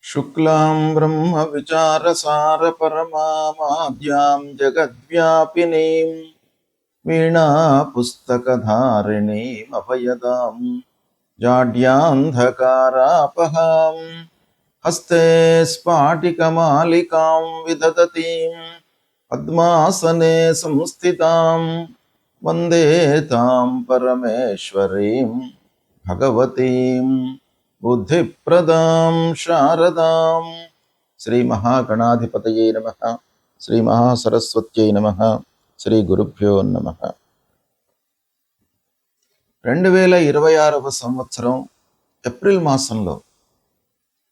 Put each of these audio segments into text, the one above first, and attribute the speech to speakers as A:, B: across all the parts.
A: शुक्लां ब्रह्मविचारसारपरमामाद्यां जगद्व्यापिनीं वीणापुस्तकधारिणीमभयदां जाड्यान्धकारापहां हस्ते स्फाटिकमालिकां विदधतीं पद्मासने संस्थितां वन्दे तां परमेश्वरीं भगवतीं बुद्धिप्रदां शारदां శ్రీ మహాగణాధిపతయే నమః శ్రీ మహాసరస్వత్యై నమః శ్రీ గురుభ్యో నమః 2026వ సంవత్సరం ఏప్రిల్ మాసంలో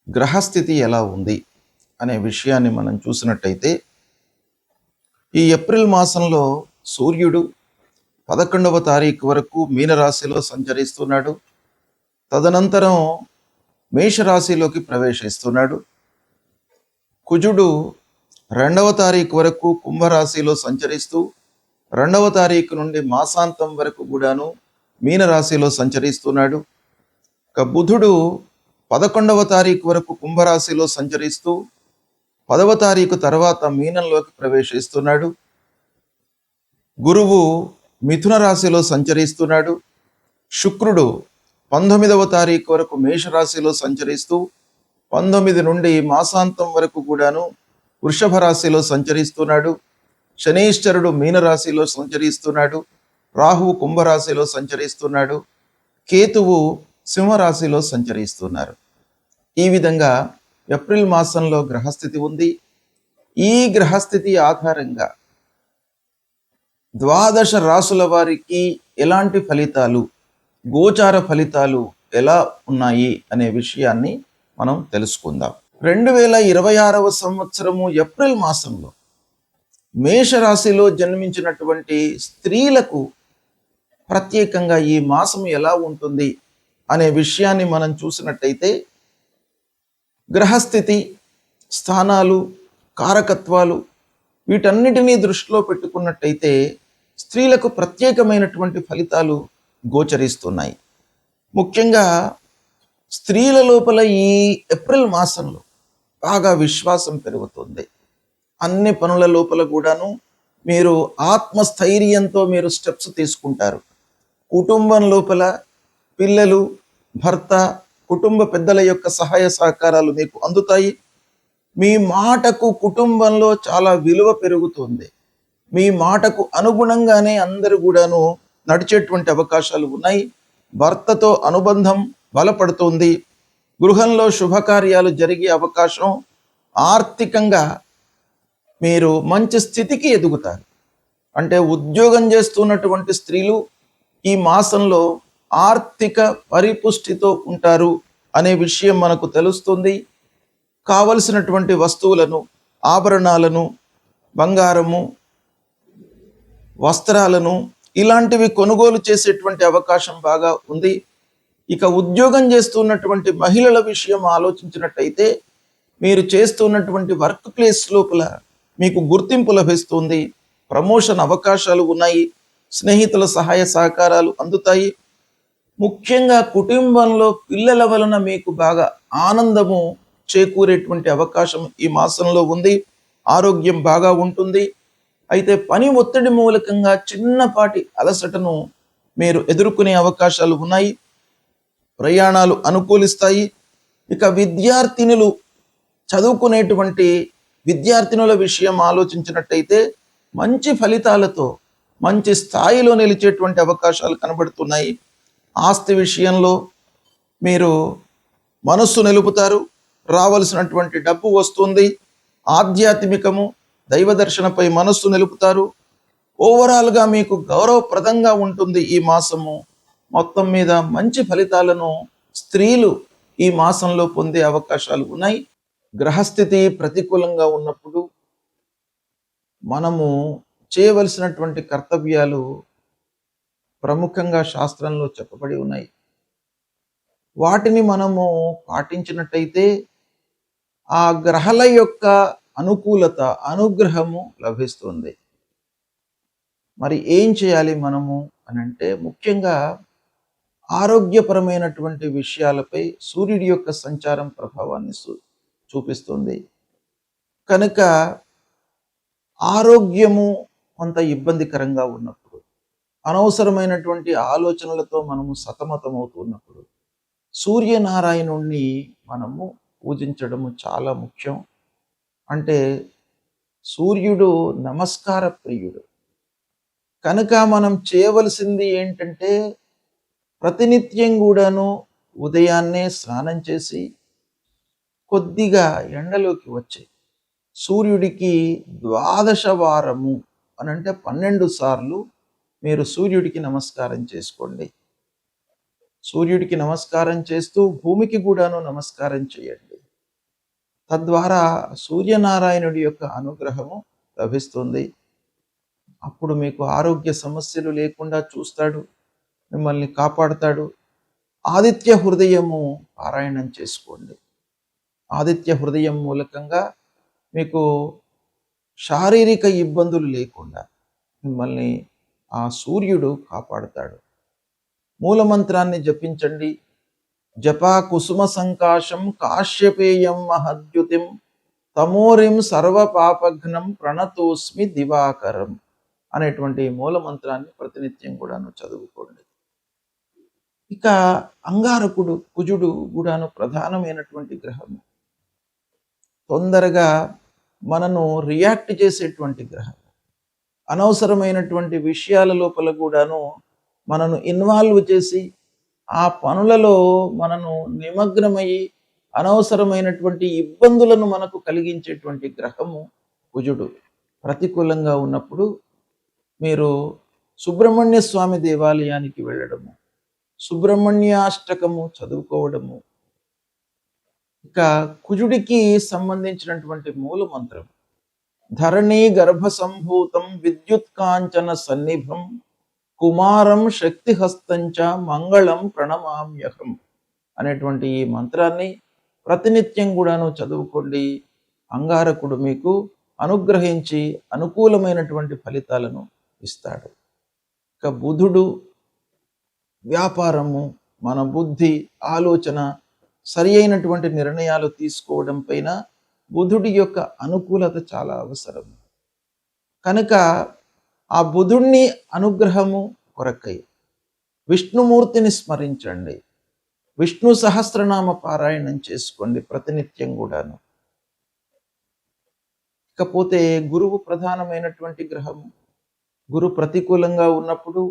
A: గ్రహస్థితి ఎలా ఉంది అనే విషయాన్ని మనం చూసినట్టయితే ఈ ఏప్రిల్ మాసంలో సూర్యుడు 11వ తారీఖు వరకు మీనరాశిలో సంచరిస్తున్నాడు. తదనంతరం మేషరాశిలోకి ప్రవేశిస్తున్నాడు. కుజుడు 2వ తారీఖు వరకు కుంభరాశిలో సంచరిస్తూ 2వ తారీఖు నుండి మాసాంతం వరకు కూడాను మీనరాశిలో సంచరిస్తున్నాడు. ఇక బుధుడు 11వ తారీఖు వరకు కుంభరాశిలో సంచరిస్తూ 10వ తారీఖు తర్వాత మీనంలోకి ప్రవేశిస్తున్నాడు. గురువు మిథున రాశిలో సంచరిస్తున్నాడు. శుక్రుడు 19వ తారీఖు వరకు మేషరాశిలో సంచరిస్తూ 19 నుండి మాసాంతం వరకు కూడాను వృషభ రాశిలో సంచరిస్తున్నాడు. శనీశ్వరుడు మీనరాశిలో సంచరిస్తున్నాడు. రాహువు కుంభరాశిలో సంచరిస్తున్నాడు. కేతువు సింహరాశిలో సంచరిస్తున్నారు. ఈ విధంగా ఏప్రిల్ మాసంలో గ్రహస్థితి ఉంది. ఈ గ్రహస్థితి ఆధారంగా 12 రాసుల వారికి ఎలాంటి ఫలితాలు, గోచార ఫలితాలు ఎలా ఉన్నాయి అనే విషయాన్ని మనం తెలుసుకుందాం. 2026వ సంవత్సరము ఏప్రిల్ మాసంలో మేషరాశిలో జన్మించినటువంటి స్త్రీలకు ప్రత్యేకంగా ఈ మాసం ఎలా ఉంటుంది అనే విషయాన్ని మనం చూసినట్టయితే గ్రహస్థితి, స్థానాలు, కారకత్వాలు వీటన్నిటినీ దృష్టిలో పెట్టుకున్నట్టయితే స్త్రీలకు ప్రత్యేకమైనటువంటి ఫలితాలు గోచరిస్తున్నాయి. ముఖ్యంగా స్త్రీల లోపల ఈ ఏప్రిల్ మాసంలో బాగా విశ్వాసం పెరుగుతుంది. అన్ని పనుల లోపల కూడాను మీరు ఆత్మస్థైర్యంతో మీరు స్టెప్స్ తీసుకుంటారు. కుటుంబం లోపల పిల్లలు, భర్త, కుటుంబ పెద్దల యొక్క సహాయ సహకారాలు మీకు అందుతాయి. మీ మాటకు కుటుంబంలో చాలా విలువ పెరుగుతుంది. మీ మాటకు అనుగుణంగానే అందరూ కూడాను నడిచేటువంటి అవకాశాలు ఉన్నాయి. భర్తతో అనుబంధం బలపడుతుంది. గృహంలో శుభకార్యాలు జరిగే అవకాశం, ఆర్థికంగా మీరు మంచి స్థితికి ఎదుగుతారు. అంటే ఉద్యోగం చేస్తున్నటువంటి స్త్రీలు ఈ మాసంలో ఆర్థిక పరిపుష్టితో ఉంటారు అనే విషయం మనకు తెలుస్తుంది. కావలసినటువంటి వస్తువులను, ఆభరణాలను, బంగారము, వస్త్రాలను ఇలాంటివి కొనుగోలు చేసేటువంటి అవకాశం బాగా ఉంది. ఇక ఉద్యోగం చేస్తున్నటువంటి మహిళల విషయం ఆలోచించినట్టయితే మీరు చేస్తున్నటువంటి వర్క్ ప్లేస్ లోపల మీకు గుర్తింపు లభిస్తుంది. ప్రమోషన్ అవకాశాలు ఉన్నాయి. స్నేహితుల సహాయ సహకారాలు అందుతాయి. ముఖ్యంగా కుటుంబంలో పిల్లల వలన మీకు బాగా ఆనందము చేకూరేటువంటి అవకాశం ఈ మాసంలో ఉంది. ఆరోగ్యం బాగా ఉంటుంది. అయితే పని ఒత్తిడి మూలకంగా చిన్నపాటి అలసటను మీరు ఎదుర్కొనే అవకాశాలు ఉన్నాయి. ప్రయాణాలు అనుకూలిస్తాయి. ఇక విద్యార్థినులు, చదువుకునేటువంటి విద్యార్థినుల విషయం ఆలోచించినట్టయితే మంచి ఫలితాలతో మంచి స్థాయిలో నిలిచేటువంటి అవకాశాలు కనబడుతున్నాయి. ఆస్తి విషయంలో మీరు మనస్సు నిలుపుతారు. రావలసినటువంటి డబ్బు వస్తుంది. ఆధ్యాత్మికము, దైవ దర్శనపై మనస్సు నిలుపుతారు. ఓవరాల్గా మీకు గౌరవప్రదంగా ఉంటుంది ఈ మాసము. మొత్తం మీద మంచి ఫలితాలను స్త్రీలు ఈ మాసంలో పొందే అవకాశాలు ఉన్నాయి. గ్రహస్థితి ప్రతికూలంగా ఉన్నప్పుడు మనము చేయవలసినటువంటి కర్తవ్యాలు ప్రముఖంగా శాస్త్రంలో చెప్పబడి ఉన్నాయి. వాటిని మనము పాటించినట్టయితే ఆ గ్రహాల యొక్క అనుకూలత, అనుగ్రహము లభిస్తుంది. మరి ఏం చేయాలి మనము అని అంటే, ముఖ్యంగా ఆరోగ్యపరమైనటువంటి విషయాలపై సూర్యుడి యొక్క సంచారం ప్రభావాన్ని చూపిస్తుంది. కనుక ఆరోగ్యము కొంత ఇబ్బందికరంగా ఉన్నప్పుడు, అనవసరమైనటువంటి ఆలోచనలతో మనము సతమతమవుతున్నప్పుడు సూర్యనారాయణుణ్ణి మనము పూజించడము చాలా ముఖ్యం. అంటే సూర్యుడు నమస్కార ప్రియుడు. కనుక మనం చేయవలసింది ఏంటంటే ప్రతినిత్యం కూడాను ఉదయాన్నే స్నానం చేసి కొద్దిగా ఎండలోకి వచ్చి సూర్యుడికి 12 వారము అనంటే 12 సార్లు మీరు సూర్యుడికి నమస్కారం చేసుకోండి. సూర్యుడికి నమస్కారం చేస్తూ భూమికి కూడాను నమస్కారం చేయండి. తద్వారా సూర్యనారాయణుడి యొక్క అనుగ్రహము లభిస్తుంది. అప్పుడు మీకు ఆరోగ్య సమస్యలు లేకుండా చూస్తాడు, మిమ్మల్ని కాపాడుతాడు. ఆదిత్య హృదయము పారాయణం చేసుకోండి. ఆదిత్య హృదయం మూలకంగా మీకు శారీరక ఇబ్బందులు లేకుండా మిమ్మల్ని ఆ సూర్యుడు కాపాడుతాడు. మూలమంత్రాన్ని జపించండి. జపా కుసుమ సంకాశం కాశ్యపేయం మహద్యుతిం తమోరిం సర్వపాపఘ్నం ప్రణతోస్మి దివాకరం అనేటువంటి మూలమంత్రాన్ని ప్రతినిత్యం కూడాను చదువుకోండి. ఇక అంగారకుడు కుజుడు కూడాను ప్రధానమైనటువంటి గ్రహము. తొందరగా మనను రియాక్ట్ చేసేటువంటి గ్రహం. అనవసరమైనటువంటి విషయాల లోపల కూడాను మనను ఇన్వాల్వ్ చేసి ఆ పనులలో మనను నిమగ్నమయ్యి అనవసరమైనటువంటి ఇబ్బందులను మనకు కలిగించేటువంటి గ్రహము కుజుడు. ప్రతికూలంగా ఉన్నప్పుడు మీరు సుబ్రహ్మణ్య స్వామి దేవాలయానికి వెళ్ళడము, సుబ్రహ్మణ్యాష్టకము చదువుకోవడము. ఇక కుజుడికి సంబంధించినటువంటి మూల మంత్రం ధరణీ గర్భ సంభూతం విద్యుత్కాంచన సన్నిభం కుమారం శక్తిహస్తంచ మంగళం ప్రణమామ్యహం అనేటువంటి ఈ మంత్రాన్ని ప్రతినిత్యం కూడాను చదువుకోండి. అంగారకుడు మీకు అనుగ్రహించి అనుకూలమైనటువంటి ఫలితాలను ఇస్తాడు. ఇక బుధుడు వ్యాపారము, మన బుద్ధి, ఆలోచన, సరి అయినటువంటి నిర్ణయాలు తీసుకోవడం పైన బుధుడి యొక్క అనుకూలత చాలా అవసరం. కనుక ఆ బుధుడిని అనుగ్రహము కొరకై విష్ణుమూర్తిని స్మరించండి. విష్ణు సహస్రనామ పారాయణం చేసుకోండి ప్రతినిత్యం కూడాను. ఇకపోతే గురువు ప్రధానమైనటువంటి గ్రహము. గురు ప్రతికూలంగా ఉన్నప్పుడు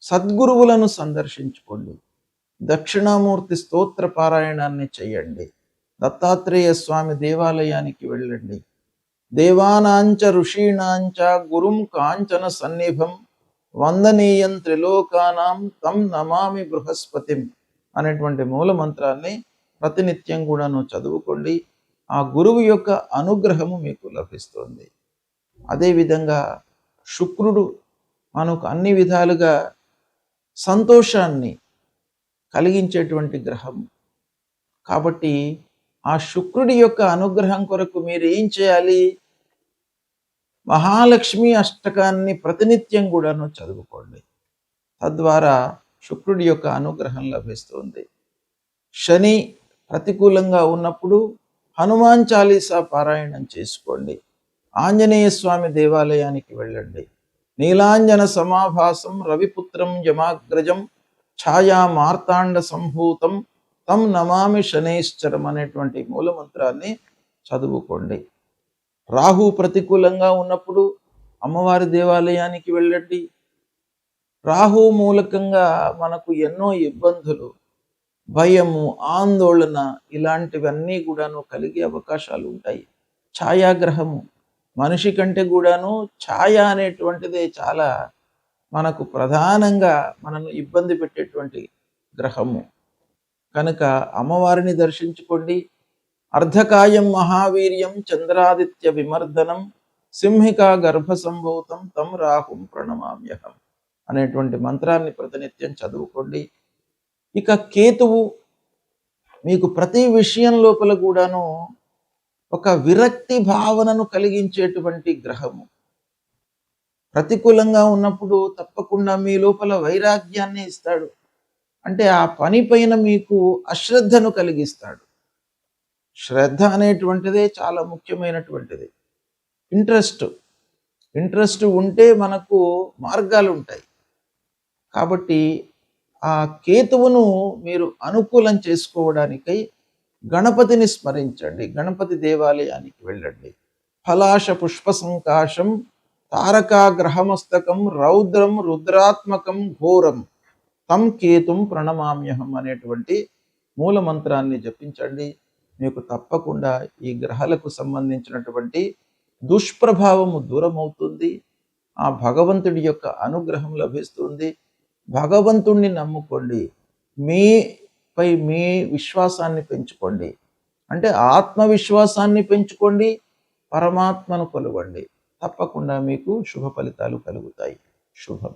A: సద్గురువులను సందర్శించుకోండి. దక్షిణామూర్తి స్తోత్ర పారాయణాన్ని చేయండి. దత్తాత్రేయ స్వామి దేవాలయానికి వెళ్ళండి. దేవానాంచ ఋషీణాంచ గురుం కాంచన సన్నిభం వందనీయం త్రిలోకానాం తం నమామి బృహస్పతిం అనేటువంటి మూల మంత్రాన్ని ప్రతినిత్యం కూడాను చదువుకోండి. ఆ గురువు యొక్క అనుగ్రహము మీకు లభిస్తుంది. అదేవిధంగా శుక్రుడు మనకు అన్ని విధాలుగా సంతోషాన్ని కలిగించేటువంటి గ్రహం. కాబట్టి ఆ శుక్రుడి యొక్క అనుగ్రహం కొరకు మీరు ఏం చేయాలి? మహాలక్ష్మి అష్టకాన్ని ప్రతినిత్యం కూడాను చదువుకోండి. తద్వారా శుక్రుడి యొక్క అనుగ్రహం లభిస్తుంది. శని ప్రతికూలంగా ఉన్నప్పుడు హనుమాన్ చాలీసా పారాయణం చేసుకోండి. ఆంజనేయ స్వామి దేవాలయానికి వెళ్ళండి. నీలాంజన సమాభాసం రవిపుత్రం యమాగ్రజం ఛాయా మార్తాండ సంభూతం తం నమామి శనైశ్చరం అనేటువంటి మూలమంత్రాన్ని చదువుకోండి. రాహు ప్రతికూలంగా ఉన్నప్పుడు అమ్మవారి దేవాలయానికి వెళ్ళండి. రాహు మూలకంగా మనకు ఎన్నో ఇబ్బందులు, భయము, ఆందోళన ఇలాంటివన్నీ కూడాను కలిగే అవకాశాలు ఉంటాయి. ఛాయాగ్రహము మనిషి కంటే కూడాను ఛాయ అనేటువంటిదే చాలా మనకు ప్రధానంగా మనను ఇబ్బంది పెట్టేటువంటి గ్రహము. కనుక అమ్మవారిని దర్శించుకోండి. అర్ధకాయం మహావీర్యం చంద్రాదిత్య విమర్దనం సింహికా గర్భ సంభూతం తం రాహుం ప్రణమామ్యహం అనేటువంటి మంత్రాన్ని ప్రతినిత్యం చదువుకోండి. ఇక కేతువు మీకు ప్రతి విషయం లోపల కూడాను ఒక విరక్తి భావనను కలిగించేటువంటి గ్రహము. ప్రతికూలంగా ఉన్నప్పుడు తప్పకుండా మీ లోపల వైరాగ్యాన్ని ఇస్తాడు. అంటే ఆ పని పైన మీకు అశ్రద్ధను కలిగిస్తాడు. శ్రద్ధ అనేటువంటిదే చాలా ముఖ్యమైనటువంటిది. ఇంట్రెస్ట్ ఉంటే మనకు మార్గాలు ఉంటాయి. కాబట్టి ఆ కేతువును మీరు అనుకూలం చేసుకోవడానికై గణపతిని స్మరించండి. గణపతి దేవాలయానికి వెళ్ళండి. ఫలాశ పుష్ప సంకాశం తారకాగ్రహమస్తకం రౌద్రం రుద్రాత్మకం ఘోరం తం కేతుం ప్రణమామ్యహం అనేటువంటి మూల మంత్రాన్ని జపించండి. మీకు తప్పకుండా ఈ గ్రహాలకు సంబంధించినటువంటి దుష్ప్రభావము దూరమవుతుంది. ఆ భగవంతుడి యొక్క అనుగ్రహం లభిస్తుంది. భగవంతుణ్ణి నమ్ముకోండి. మీపై మీ విశ్వాసాన్ని పెంచుకోండి. అంటే ఆత్మవిశ్వాసాన్ని పెంచుకోండి, పరమాత్మను కొలవండి. తప్పకుండా మీకు శుభ ఫలితాలు కలుగుతాయి. శుభం.